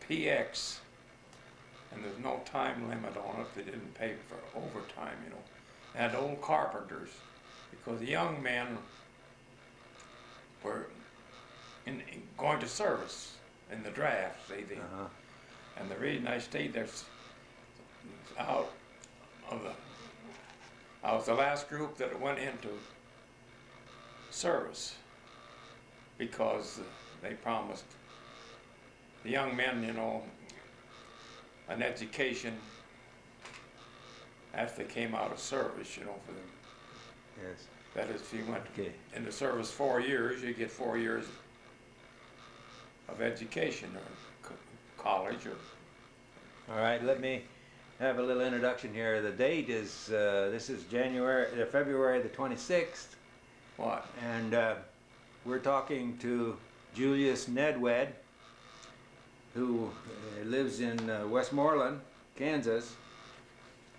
PX, and there's no time limit on it. They didn't pay for overtime, you know. They had old carpenters, because the young men were going to service in the draft, see, and the reason I stayed there out of the, I was the last group that went into service, because they promised the young men, you know, an education after they came out of service, you know, for them. Yes. That is, if you went into service 4 years, you get 4 years of education or college. Or. All right, let me have a little introduction here. The date is, this is February the 26th. What? And we're talking to Julius Nedwed, who lives in Westmoreland, Kansas,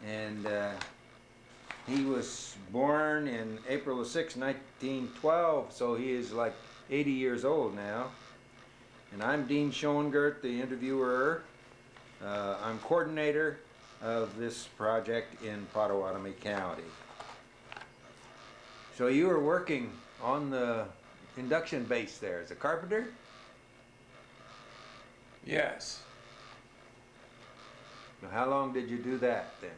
and he was born in April 6, 1912, so he is like 80 years old now. And I'm Dean Schoengert, the interviewer. I'm coordinator of this project in Pottawatomie County. So you were working on the induction base there as a carpenter? Yes. Now, how long did you do that then?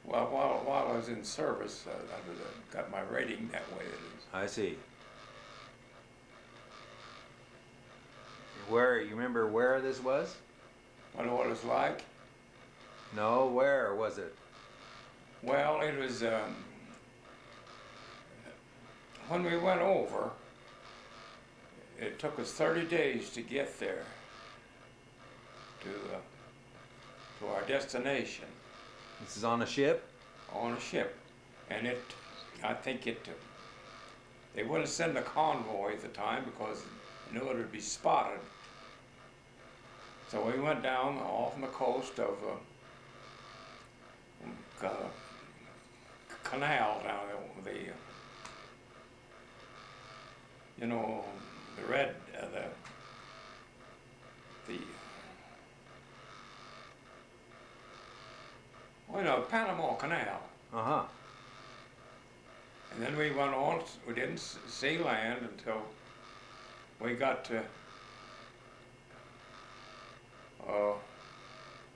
Well, while I was in service, I got my rating that way. I see. Where, you remember where this was? I know what it was like. No, where was it? Well, it was when we went over. It took us 30 days to get there to our destination. This is on a ship? On a ship, and I think they wouldn't send a convoy at the time because they knew it would be spotted. So we went down off the coast of canal down there, you know, the red, well, no, Panama Canal. Uh-huh. And then we went on, we didn't see land until we got to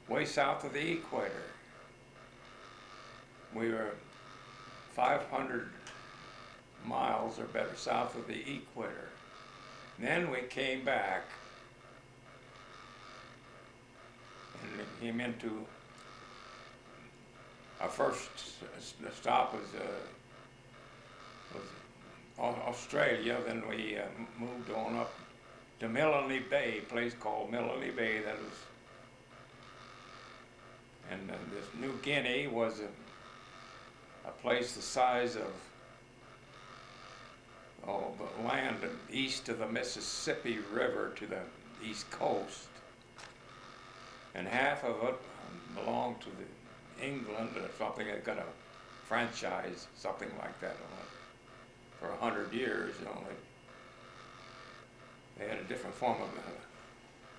way south of the equator. We were 500 miles or better south of the equator. And then we came back and came into our first stop was Australia. Then we moved on up to Milne Bay, a place called Milne Bay. That was, and this New Guinea was a place the size of the land east of the Mississippi River to the east coast, and half of it belonged to England or something. That got a franchise, something like that, for 100 years. You know, they had a different form of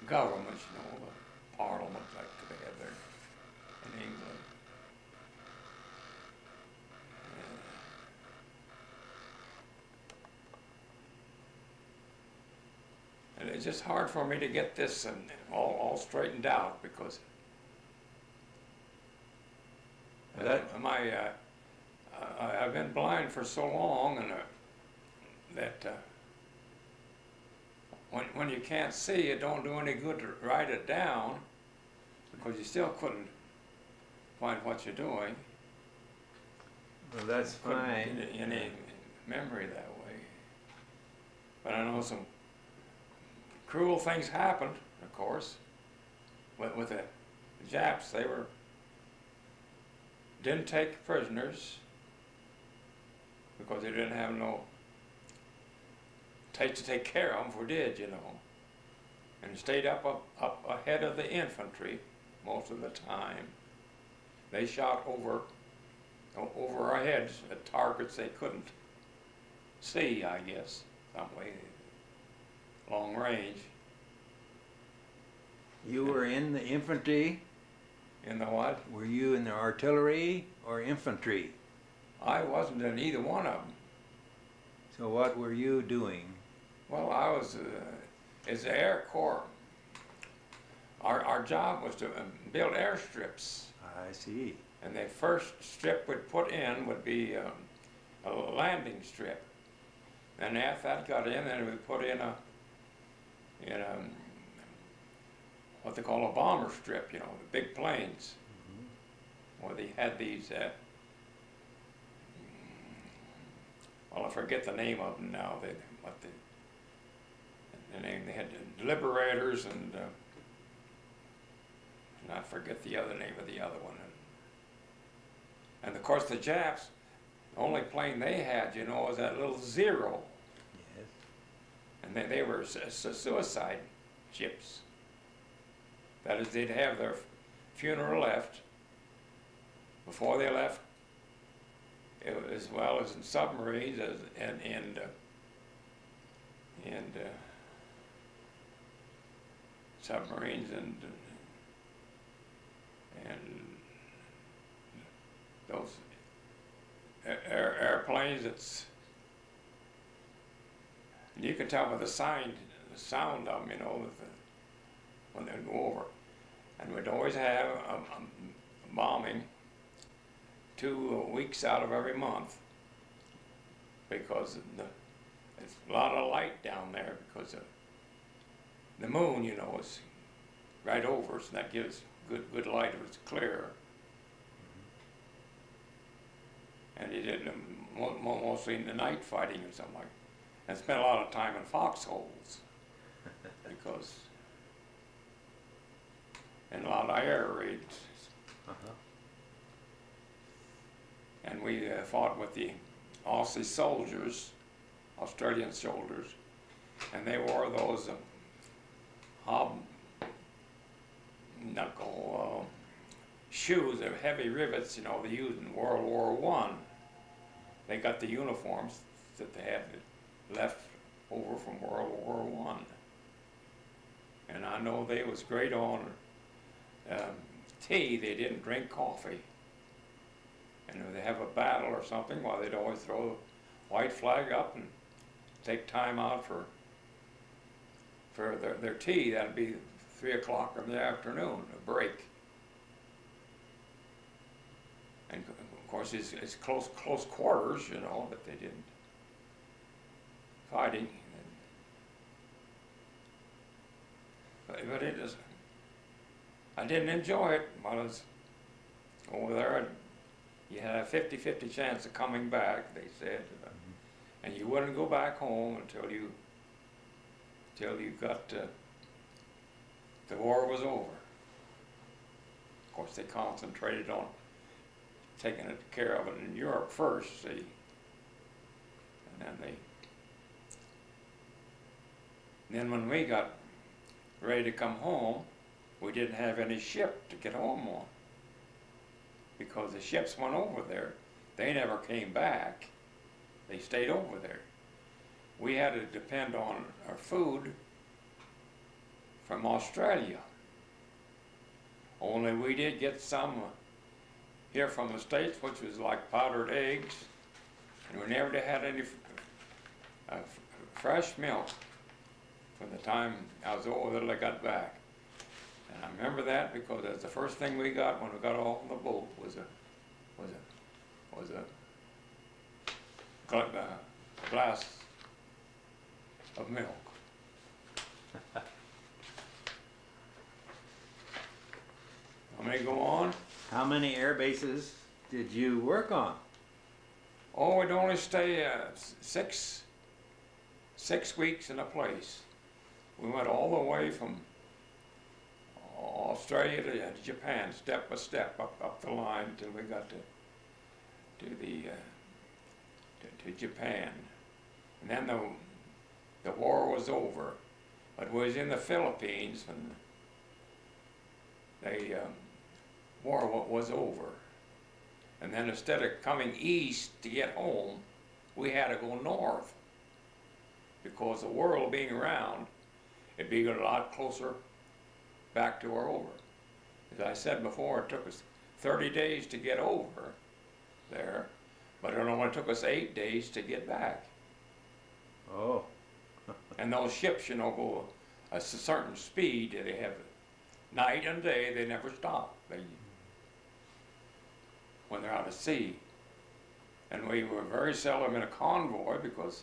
government, you know, a parliament like they had there in England. And it's just hard for me to get this all straightened out, because I've been blind for so long, and that when you can't see, it don't do any good to write it down, because you still couldn't find what you're doing. Well, that's fine. Any memory that way. But I know some cruel things happened, of course, with the Japs. They didn't take prisoners because they didn't have no to take care of them, if we did, you know, and stayed up ahead of the infantry most of the time. They shot over our heads at targets they couldn't see, I guess, some way, long range. You were in the infantry? In the what? Were you in the artillery or infantry? I wasn't in either one of them. So what were you doing? Well, I was as the Air Corps. Our job was to build airstrips. I see. And the first strip we'd put in would be a landing strip. And after that got in, then we put in a what they call a bomber strip, you know, the big planes. Where they had these, well, I forget the name of them now. The name, they had Liberators and I forget the other name of the other one. And of course the Japs, the only plane they had, you know, was that little Zero. Yes. And they were suicide ships. That is, they'd have their funeral left. Before they left, as well as in submarines and submarines and those airplanes. It's, you can tell by the sound of them, you know, when they go over. And we'd always have a bombing 2 weeks out of every month, because it's a lot of light down there, because the moon, you know, is right over us, and that gives good light if it's clear. And he did mostly in the night fighting or something like that. And spent a lot of time in foxholes, because, and a lot of air raids. And we fought with the Aussie soldiers, Australian soldiers, and they wore those hobknuckle shoes of heavy rivets, you know, they used in World War I. They got the uniforms that they had left over from World War I. And I know they was great on tea. They didn't drink coffee. And if they have a battle or something, well, they'd always throw the white flag up and take time out for their tea. That'd be 3 o'clock in the afternoon, a break. And of course, it's close quarters, you know, but they didn't fighting. But it is. I didn't enjoy it while I was over there. You had a 50-50 chance of coming back, they said, and you wouldn't go back home until you got the war was over. Of course, they concentrated on taking care of it in Europe first, see, and then when we got ready to come home, we didn't have any ship to get home on, because the ships went over there. They never came back. They stayed over there. We had to depend on our food from Australia. Only we did get some here from the States, which was like powdered eggs, and we never had any fresh milk from the time I was over there till I got back. And I remember that because that's the first thing we got when we got off the boat was a glass of milk. Let me go on. How many air bases did you work on? Oh, we'd only stay 6 weeks in a place. We went all the way from Australia to Japan, step by step, up the line until we got to Japan. And then the war was over. But we was in the Philippines when the war was over. And then instead of coming east to get home, we had to go north. Because the world being round, it'd be a lot closer back to or over. As I said before, it took us 30 days to get over there, but it only took us 8 days to get back. Oh. And those ships, you know, go a certain speed. They have night and day. They never stop. When they're out at sea. And we were very seldom in a convoy because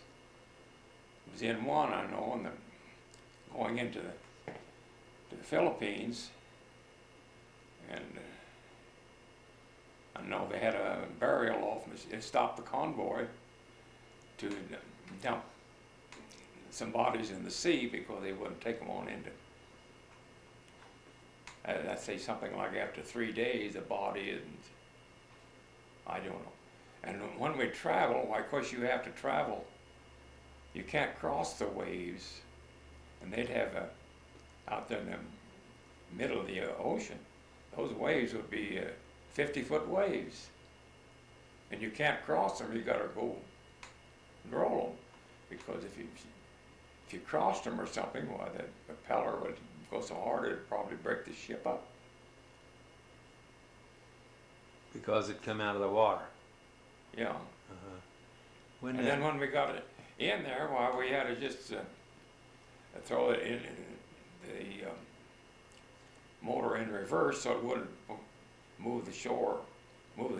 it was in one, I know, and going into the Philippines. And I know they had a burial off. They stopped the convoy to dump some bodies in the sea because they wouldn't take them on into. I'd say something like after 3 days, the body isn't. I don't know. And when we travel, why, of course you have to travel. You can't cross the waves. And they'd have out there in the middle of the ocean, those waves would be 50-foot waves. And you can't cross them, you gotta go and roll them. Because if you crossed them or something, why, the propeller would go so hard it'd probably break the ship up. Because it come out of the water. Yeah. Uh-huh. Then when we got it in there, why, we had to just throw it in the motor in reverse so it wouldn't move the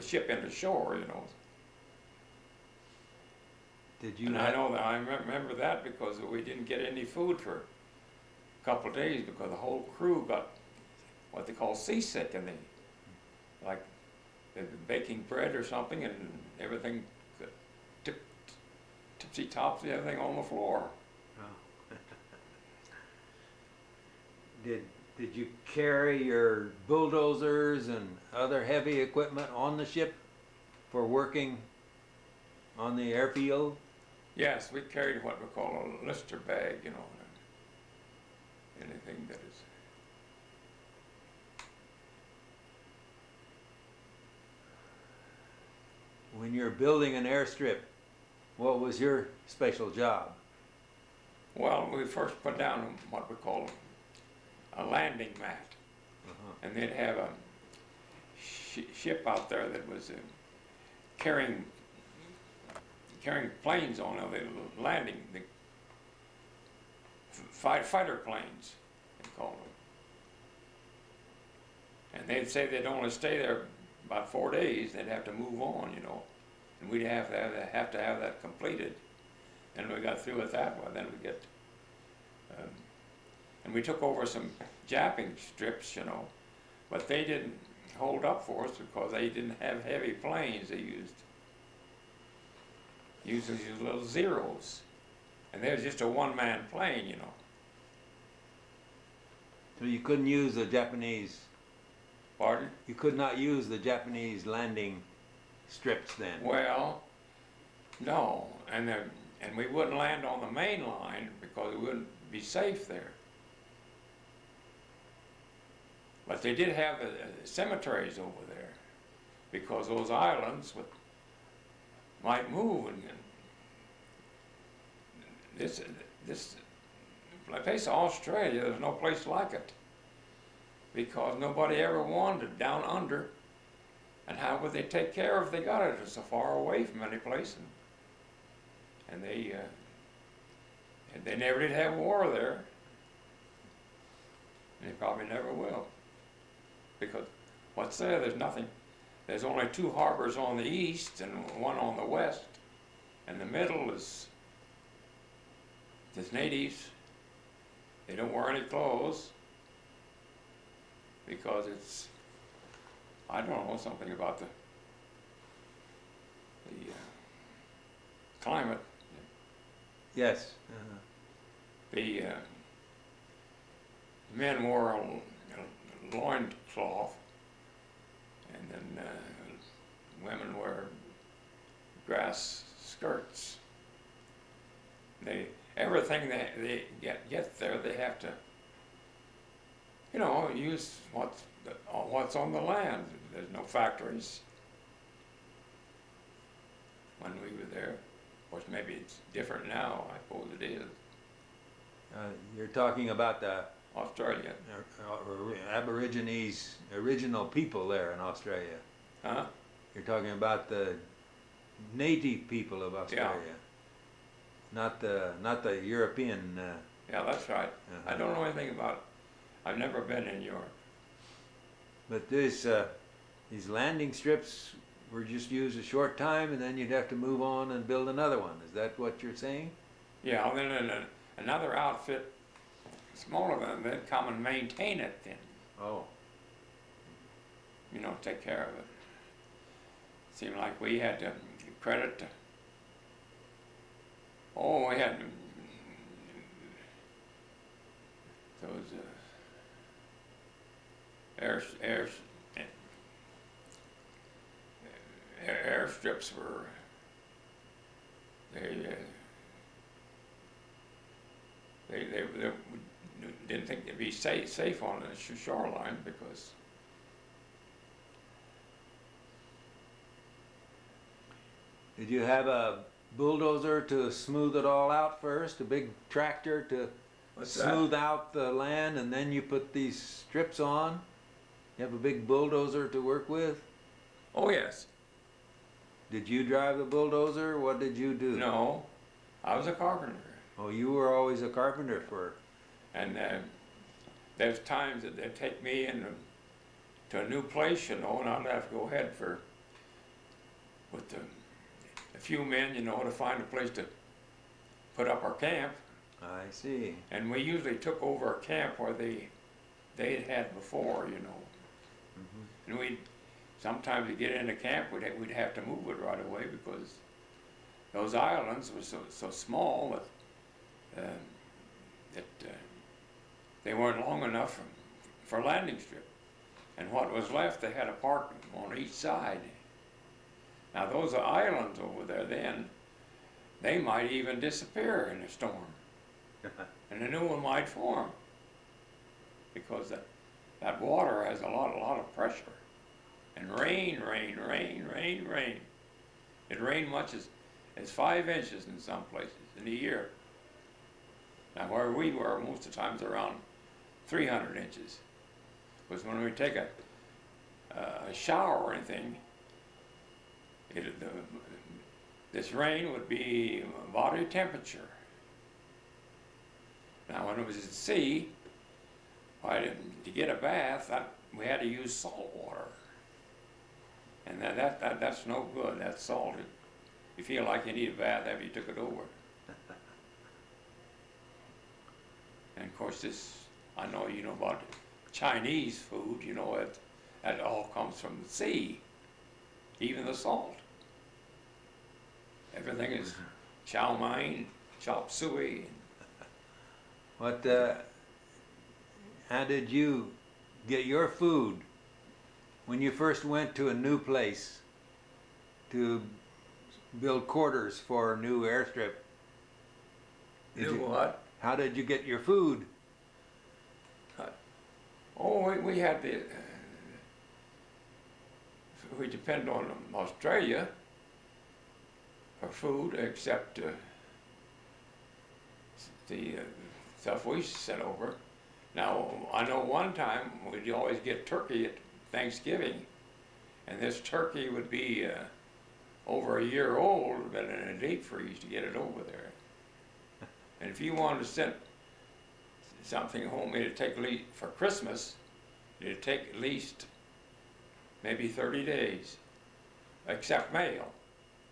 ship into shore, you know. Did you? And I know that I remember that because we didn't get any food for a couple of days because the whole crew got what they call seasick, and they like baking bread or something, and everything tipsy topsy, everything on the floor. Oh. Did you carry your bulldozers and other heavy equipment on the ship for working on the airfield? Yes, we carried what we call a lister bag, you know, anything that is. When you're building an airstrip, what was your special job? Well, we first put down what we call a landing mat. And they'd have a ship out there that was carrying planes on it, the landing, the fighter planes, they called them. And they'd say they'd only stay there about 4 days, they'd have to move on, you know. And we'd have to have that completed. And we got through with that one, then we get, and we took over some japping strips, you know, but they didn't hold up for us because they didn't have heavy planes. They used these little Zeros, and they was just a one-man plane, you know. So you couldn't use the Japanese. Pardon? You could not use the Japanese landing strips then. Well, no, and we wouldn't land on the main line because it wouldn't be safe there. But they did have the cemeteries over there because those islands might move, and this place, Australia, there's no place like it because nobody ever wanted down under, and how would they take care of if they got it? It's so far away from any place, and they never did have war there, and they probably never will. Because what's there? There's nothing. There's only 2 harbors on the east and 1 on the west. And the middle is natives. They don't wear any clothes because it's, I don't know, something about the climate. Yes. The men wore a loincloth, and then women wear grass skirts. Everything they get there, they have to, you know, use what's on the land. There's no factories. When we were there, of course, maybe it's different now. I suppose it is. You're talking about the Australia. Aborigines, original people there in Australia. Huh? You're talking about the native people of Australia, not the European. Yeah, that's right. I don't know anything about. I've never been in Europe. But these landing strips were just used a short time, and then you'd have to move on and build another one. Is that what you're saying? Yeah, and then another outfit, smaller than that, come and maintain it then. Oh. You know, take care of it. Seemed like we had to credit. We had those airstrips were they didn't think they'd be safe on the shoreline because. Did you have a bulldozer to smooth it all out first? A big tractor to smooth out the land, and then you put these strips on? You have a big bulldozer to work with? Oh, yes. Did you drive the bulldozer? What did you do? No, I was a carpenter. Oh, you were always a carpenter for... And there's times that they'd take me to a new place, you know, and I'd have to go ahead with a few men, you know, to find a place to put up our camp. I see. And we usually took over a camp where they had before, you know. And sometimes to get into camp, we'd have to move it right away because those islands were so small that they weren't long enough for landing strip. And what was left, they had a park on each side. Now those islands over there then, they might even disappear in a storm. And a new one might form because that water has a lot of pressure. And rain. It rained much as 5 inches in some places in a year. Now where we were, most of the times around 300 inches. Because when we take a shower or anything, this rain would be body temperature. Now when it was at sea, to get a bath, we had to use salt water. And that's no good, that's salty. You feel like you need a bath after you took it over. And of course I know you know about Chinese food, you know, that all comes from the sea, even the salt. Everything is chow mein, chop suey. How did you get your food when you first went to a new place to build quarters for a new airstrip? What? How did you get your food? We had we depend on Australia for food, except the stuff we sent over. Now, I know one time we'd always get turkey at Thanksgiving, and this turkey would be over a year old, but in a deep freeze to get it over there. And if you wanted to send something home, it'd take for Christmas, it'd take at least maybe 30 days, except mail.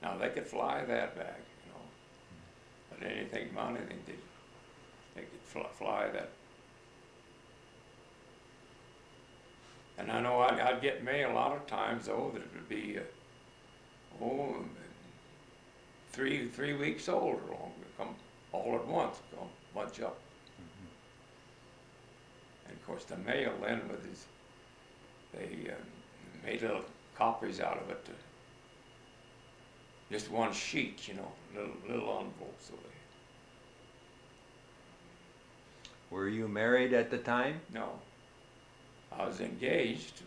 Now they could fly that back, you know, but anything about anything, they could fly that. And I know I'd get mail a lot of times though that it would be, 3 weeks old or longer, come all at once, come bunch up. And of course the mail then they made little copies out of it, just one sheet, you know, little envelopes. So Were you married at the time? No, I was engaged,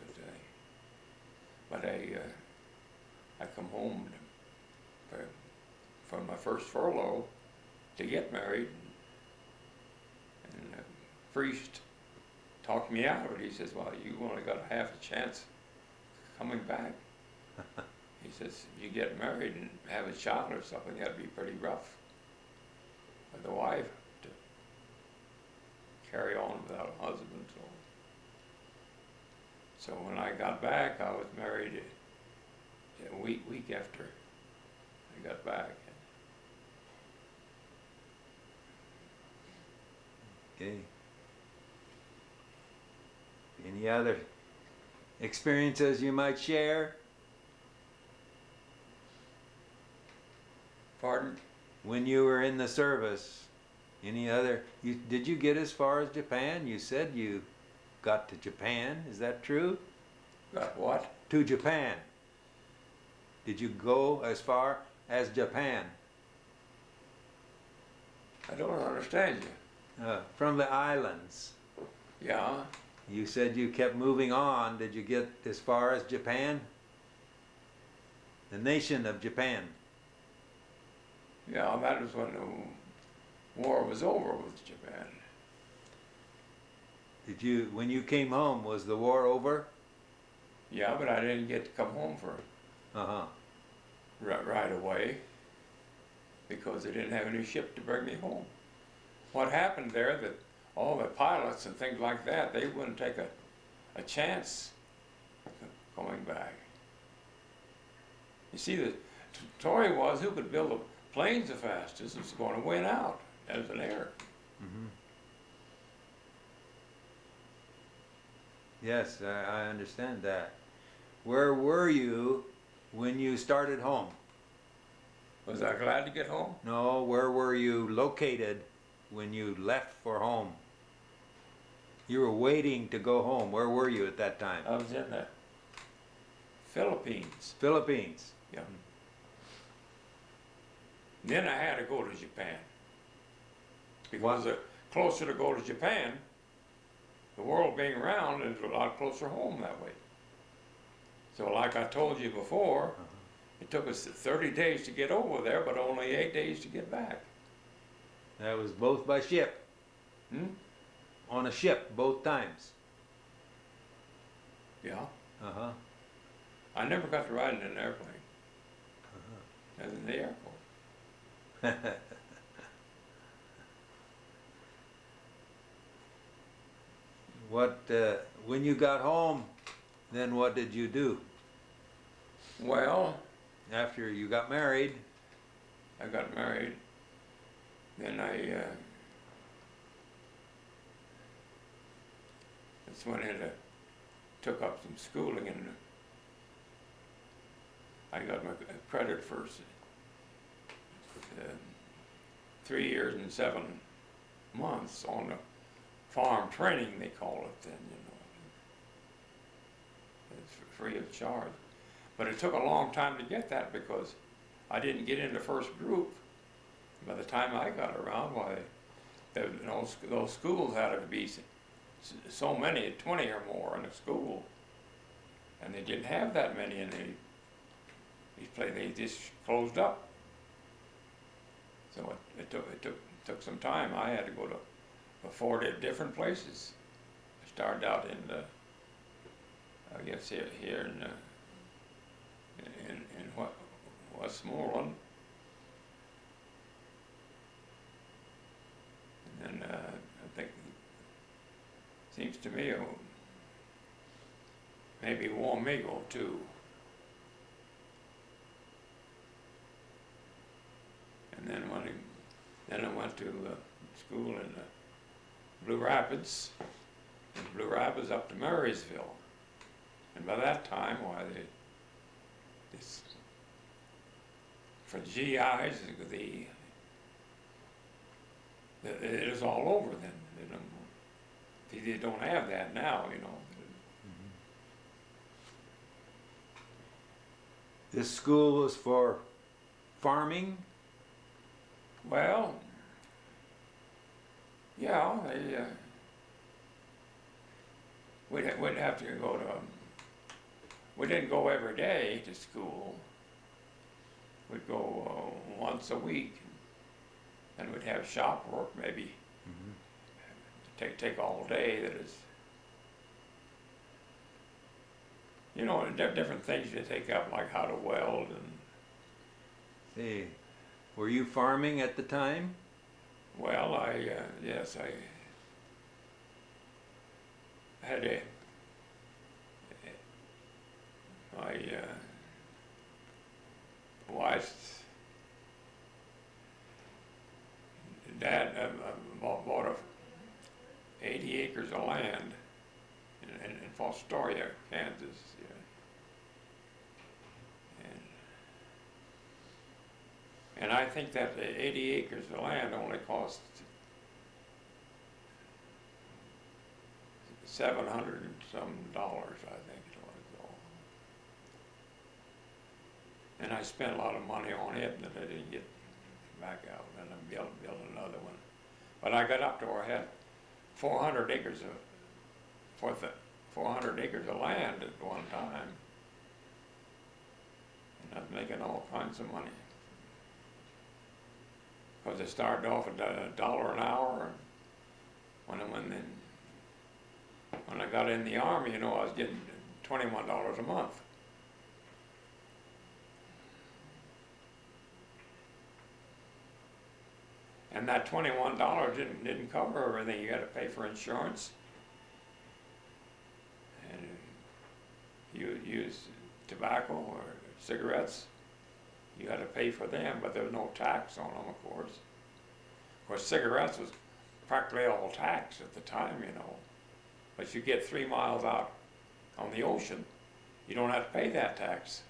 but I come home from my first furlough to get married, and freezed talked me out of it. He says, well, you only got a half a chance coming back. He says, if you get married and have a child or something, that'd be pretty rough for the wife to carry on without a husband. So when I got back, I was married a week after I got back. Okay. Any other experiences you might share? Pardon? When you were in the service, any other, did you get as far as Japan? You said you got to Japan, is that true? Got what? To Japan. Did you go as far as Japan? I don't understand you. From the islands. Yeah. You said you kept moving on. Did you get as far as Japan? The nation of Japan. Yeah, that was when the war was over with Japan. Did you, when you came home, was the war over? Yeah, but I didn't get to come home for right away because they didn't have any ship to bring me home. What happened there, that all the pilots and things like that, they wouldn't take a chance coming back. You see, the story was who could build the planes the fastest was going to win out as an air. Mm-hmm. Yes, I understand that. Where were you when you started home? Was I glad to get home? No, where were you located when you left for home? You were waiting to go home. Where were you at that time? I was in the Philippines. Philippines. Yeah. Then I had to go to Japan. Because the closer to go to Japan, the world being round is a lot closer home that way. So like I told you before, it took us 30 days to get over there, but only 8 days to get back. That was both by ship? Hmm? On a ship, both times? Yeah. Uh-huh. I never got to ride in an airplane. Other than the airport. When you got home, then what did you do? Well, After you got married? I got married. Then that's when I took up some schooling, and I got my credit for 3 years and 7 months on the farm training, they call it then, you know. It's free of charge. But it took a long time to get that because I didn't get in the first group. By the time I got around, why, those schools had to be so many, 20 or more in a school. And they didn't have that many in these places. They just closed up. So it took some time. I had to go to 4 different places. I started out in I guess here in Westmoreland, and then I think seems to me maybe Wamego too. And then I went to school in Blue Rapids, and Blue Rapids up to Marysville. And by that time, why, for GIs, it was all over then. They don't have that now, you know. Mm-hmm. This school was for farming? Well, yeah, we'd have to go to, we didn't go every day to school. We'd go once a week, and we'd have shop work maybe. Mm-hmm. Take all day, that is. You know, different things you take up, like how to weld and. Hey, were you farming at the time? Well, yes, I had my wife's dad bought 80 acres of land in Fostoria, Kansas. Yeah. And I think that the 80 acres of land only cost $700 and some dollars, I think it was all. And I spent a lot of money on it, and I didn't get back out, and I built another one. But I got up to where I had 400 acres of 400 acres of land at one time, and I was making all kinds of money. Because it started off at $1 an hour. When I got in the Army, you know, I was getting $21 a month. And that $21 didn't cover everything. You had to pay for insurance, and you use tobacco or cigarettes. You had to pay for them, but there was no tax on them, of course. Of course, cigarettes was practically all tax at the time, you know. But you get 3 miles out on the ocean, you don't have to pay that tax.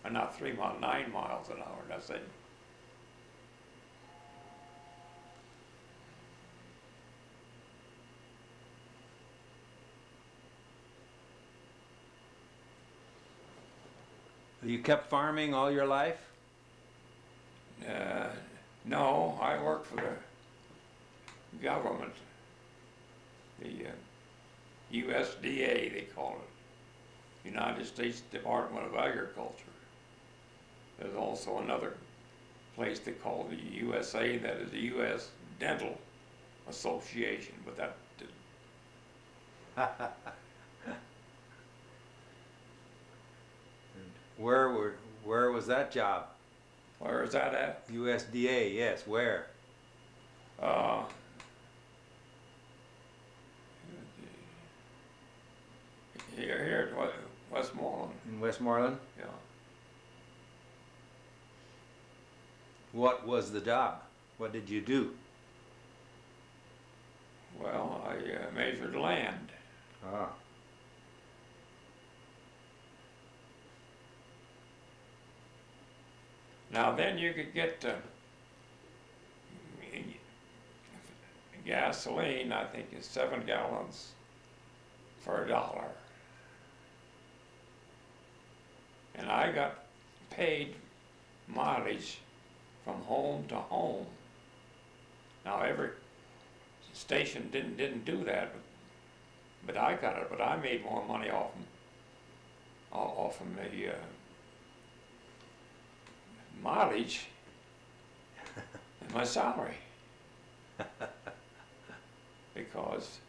Or not 3 miles, 9 miles an hour, that's it. You kept farming all your life? No, I worked for the government, the USDA they call it, United States Department of Agriculture. There's also another place they call the USA, that is the U.S. Dental Association, but that didn't. Where was that job? Where is that at? USDA, yes, where? Here at Westmoreland. In Westmoreland? Yeah. What was the job? What did you do? Well, I measured land. Ah. Now then you could get gasoline, I think is 7 gallons for $1. And I got paid mileage from home to home. Now every station didn't do that, but I got it. But I made more money off them the mileage than my salary, because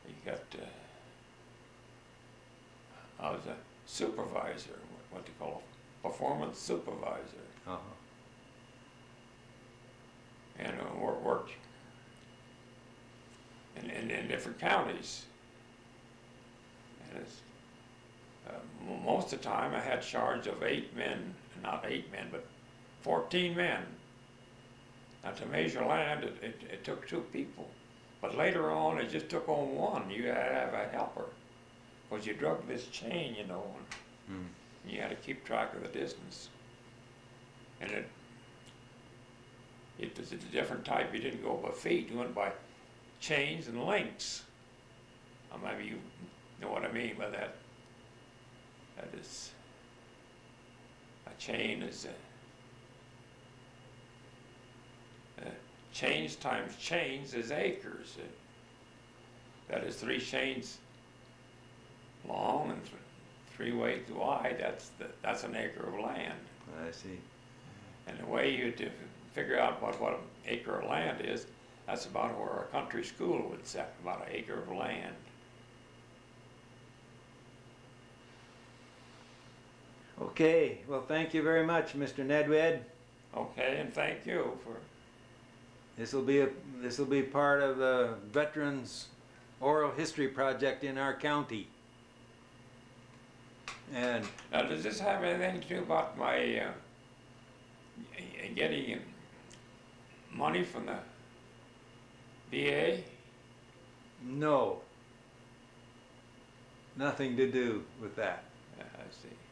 you got I was a supervisor, what they call a performance supervisor. Uh-huh. And worked in different counties. And it's, most of the time I had charge of 8 men, not 8 men, but 14 men. Now to measure land, it took 2 people. But later on, it just took on 1. You had to have a helper. Because you drug this chain, you know, and you had to keep track of the distance. And it was a different type. You didn't go by feet, you went by chains and links. Maybe you know what I mean by that. That is, a chain is chains times chains is acres. That is 3 chains long and 3 ways wide. That's an acre of land. I see. And the way you figure out what an acre of land is, that's about where a country school would set, about an acre of land. Okay, well, thank you very much, Mr. Nedwed. Okay, and thank you for, This will be part of the Veterans Oral History Project in our county. And now does this have anything to do about my getting money from the VA? no, nothing to do with that. I see.